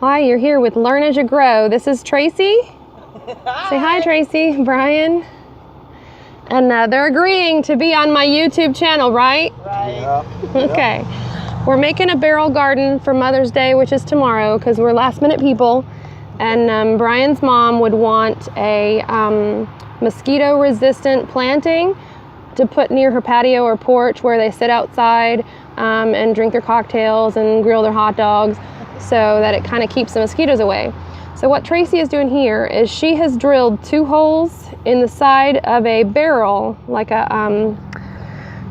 Hi, you're here with Learn As You Grow. This is Tracy. Hi. Say hi, Tracy. Brian. And they're agreeing to be on my YouTube channel, right? Right. Yeah. Okay. We're making a barrel garden for Mother's Day, which is tomorrow, because we're last minute people. And Brian's mom would want a mosquito resistant planting to put near her patio or porch where they sit outside and drink their cocktails and grill their hot dogs, so that it kind of keeps the mosquitoes away. So what Tracy is doing here is she has drilled 2 holes in the side of a barrel, like a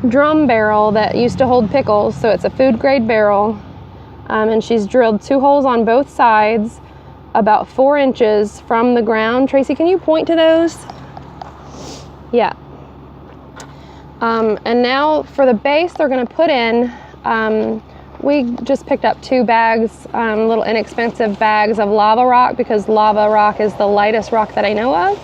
drum barrel that used to hold pickles. So it's a food grade barrel, and she's drilled 2 holes on both sides, about 4 inches from the ground. Tracy, can you point to those? Yeah. And now for the base, they're going to put in, we just picked up 2 bags, little inexpensive bags of lava rock, because lava rock is the lightest rock that I know of,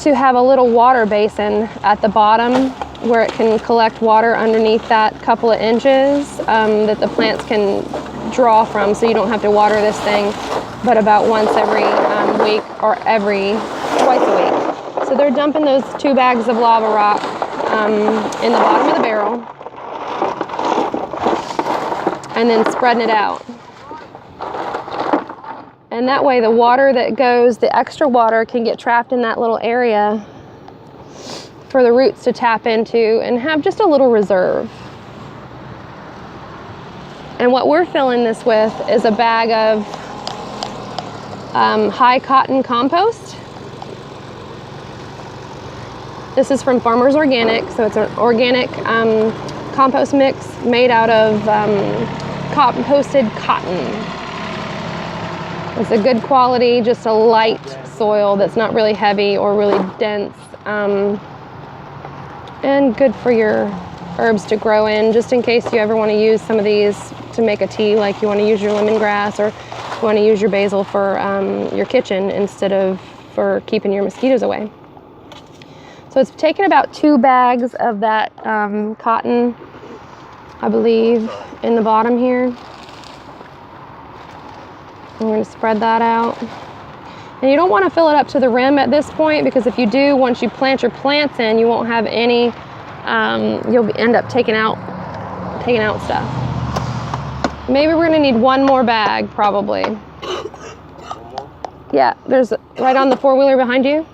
to have a little water basin at the bottom where it can collect water underneath that couple of inches that the plants can draw from, so you don't have to water this thing but about once every week or twice a week. So they're dumping those 2 bags of lava rock in the bottom of the barrel and then spreading it out. And that way the water that goes, the extra water, can get trapped in that little area for the roots to tap into and have just a little reserve. And what we're filling this with is a bag of high cotton compost. This is from Farmers Organic, so it's an organic compost mix made out of composted cotton. It's a good quality, just a light soil that's not really heavy or really dense, and good for your herbs to grow in, just in case you ever want to use some of these to make a tea, like you want to use your lemongrass or you want to use your basil for your kitchen instead of for keeping your mosquitoes away. So it's taken about 2 bags of that cotton, I believe, in the bottom here. I'm going to spread that out. And you don't want to fill it up to the rim at this point, because if you do, once you plant your plants in, you won't have any, you'll end up taking out stuff. Maybe we're going to need 1 more bag, probably. Yeah, there's right on the 4-wheeler behind you.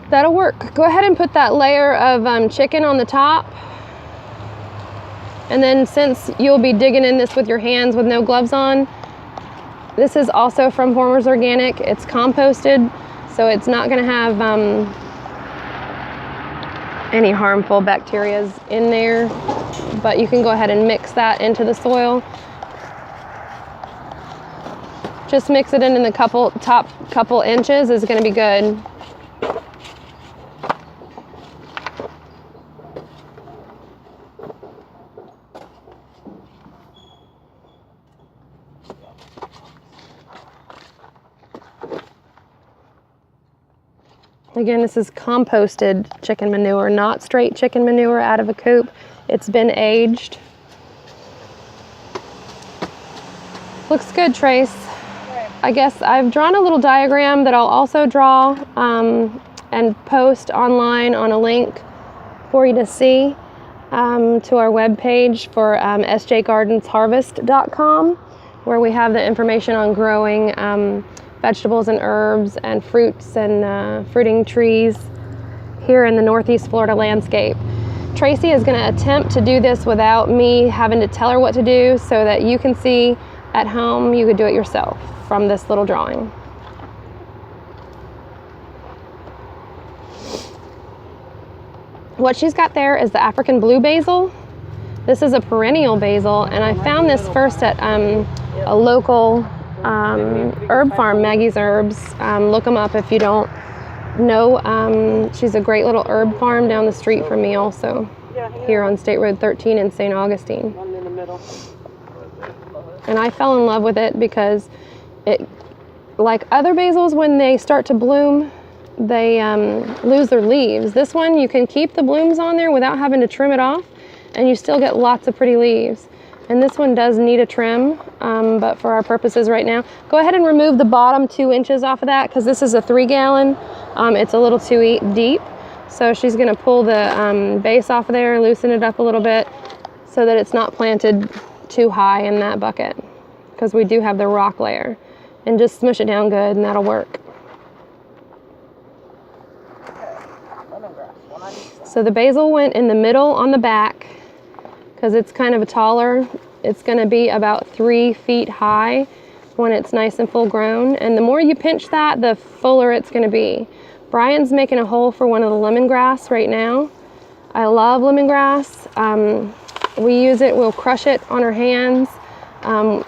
That'll work. Go ahead and put that layer of chicken on the top. And then, since you'll be digging in this with your hands with no gloves on, this is also from Farmers Organic. It's composted, so it's not going to have any harmful bacteria in there. But you can go ahead and mix that into the soil. Just mix it in the top couple inches is going to be good. Again, this is composted chicken manure, not straight chicken manure out of a coop. It's been aged. Looks good, Trace. I guess I've drawn a little diagram that I'll also draw and post online on a link for you to see to our webpage for sjgardensharvest.com, where we have the information on growing vegetables and herbs and fruits and fruiting trees here in the Northeast Florida landscape. Tracy is going to attempt to do this without me having to tell her what to do, so that you can see at home you could do it yourself from this little drawing. What she's got there is the African blue basil. This is a perennial basil, and I found this first at a local herb farm, Maggie's Herbs. Look them up if you don't know. She's a great little herb farm down the street from me also, here on State Road 13 in St. Augustine. And I fell in love with it because it, like other basils, when they start to bloom, they lose their leaves. This one, you can keep the blooms on there without having to trim it off, and you still get lots of pretty leaves. And this one does need a trim, but for our purposes right now, go ahead and remove the bottom 2 inches off of that, because this is a 3-gallon. It's a little too deep. So she's gonna pull the base off of there, loosen it up a little bit so that it's not planted too high in that bucket, because we do have the rock layer. And just smush it down good, and that'll work. So the basil went in the middle on the back, because it's kind of a taller. It's going to be about 3 feet high when it's nice and full grown. And the more you pinch that, the fuller it's going to be. Brian's making a hole for one of the lemongrass right now. I love lemongrass. We use it, we'll crush it on our hands,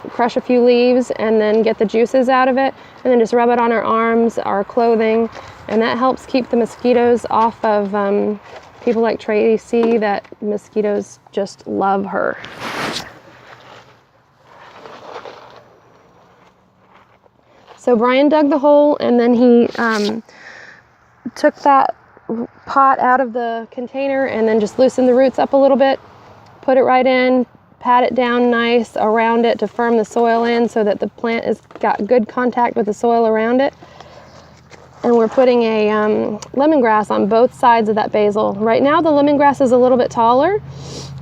crush a few leaves, and then get the juices out of it, and then just rub it on our arms, our clothing, and that helps keep the mosquitoes off of people like Tracy, that mosquitoes just love her. So Brian dug the hole, and then he took that pot out of the container and then just loosened the roots up a little bit, put it right in, pat it down nice around it to firm the soil in so that the plant has got good contact with the soil around it. And we're putting a lemongrass on both sides of that basil. Right now the lemongrass is a little bit taller,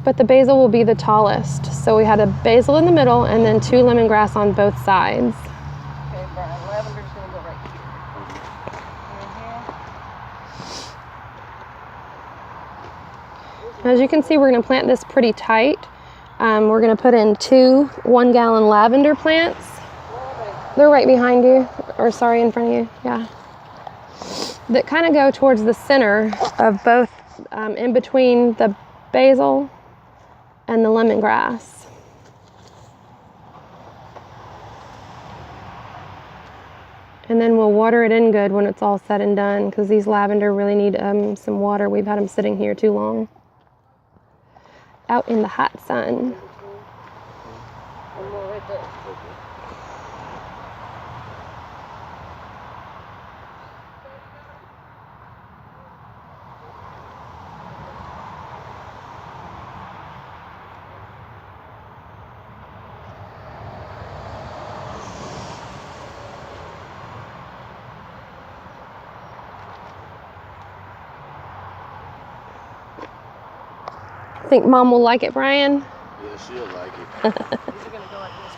but the basil will be the tallest. So we had a basil in the middle and then 2 lemongrass on both sides. Okay, Brian, lavender's gonna go right here. As you can see, we're gonna plant this pretty tight. We're gonna put in 2 1-gallon lavender plants. They're right behind you, or sorry, in front of you, yeah. That kind of go towards the center of both, in between the basil and the lemongrass. And then we'll water it in good when it's all said and done, because these lavender really need some water. We've had them sitting here too long, out in the hot sun. One more right there. Think Mom will like it, Brian? Yeah, she'll like it. These are gonna go like this,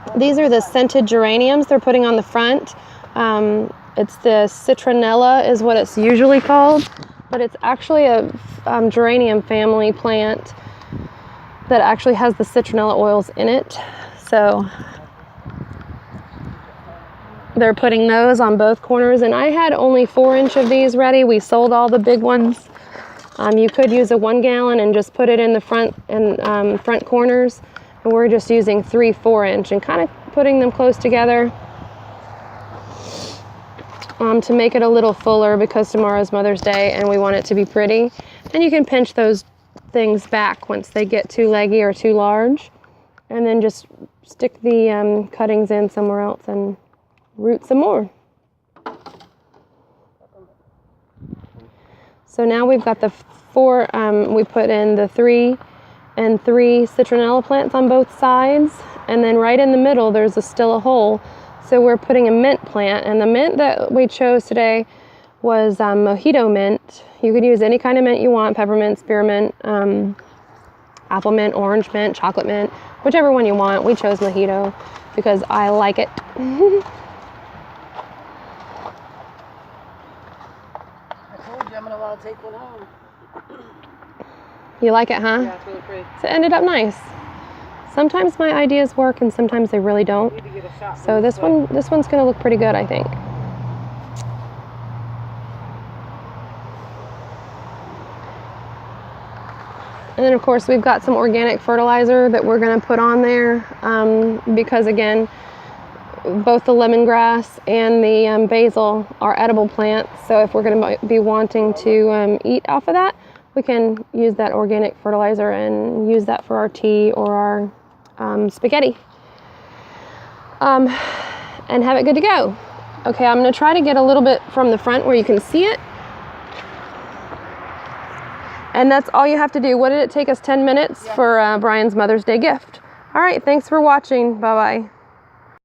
Brian. These are the scented geraniums they're putting on the front. It's the citronella is what it's usually called, but it's actually a geranium family plant that actually has the citronella oils in it. So they're putting those on both corners, and I had only 4-inch of these ready. We sold all the big ones. You could use a 1-gallon and just put it in the front and front corners, and we're just using 3 4-inch and kind of putting them close together to make it a little fuller, because tomorrow's Mother's Day and we want it to be pretty. And you can pinch those things back once they get too leggy or too large, and then just stick the cuttings in somewhere else and root some more. So now we've got the 4, we put in the 3 and 3 citronella plants on both sides, and then right in the middle there's still a hole. So we're putting a mint plant, and the mint that we chose today was mosquito mint. You could use any kind of mint you want: peppermint, spearmint, apple mint, orange mint, chocolate mint, whichever one you want. We chose mosquito because I like it. I'm gonna want to take one home. You like it, huh? Yeah, it's really pretty. So it ended up nice. Sometimes my ideas work and sometimes they really don't. Need to get a shot. So this one's gonna look pretty good, I think. And then of course we've got some organic fertilizer that we're going to put on there because again, both the lemongrass and the basil are edible plants. So if we're going to be wanting to eat off of that, we can use that organic fertilizer and use that for our tea or our spaghetti. And have it good to go. Okay, I'm going to try to get a little bit from the front where you can see it. And that's all you have to do. What did it take us? 10 minutes for Brian's Mother's Day gift. All right, thanks for watching. Bye-bye.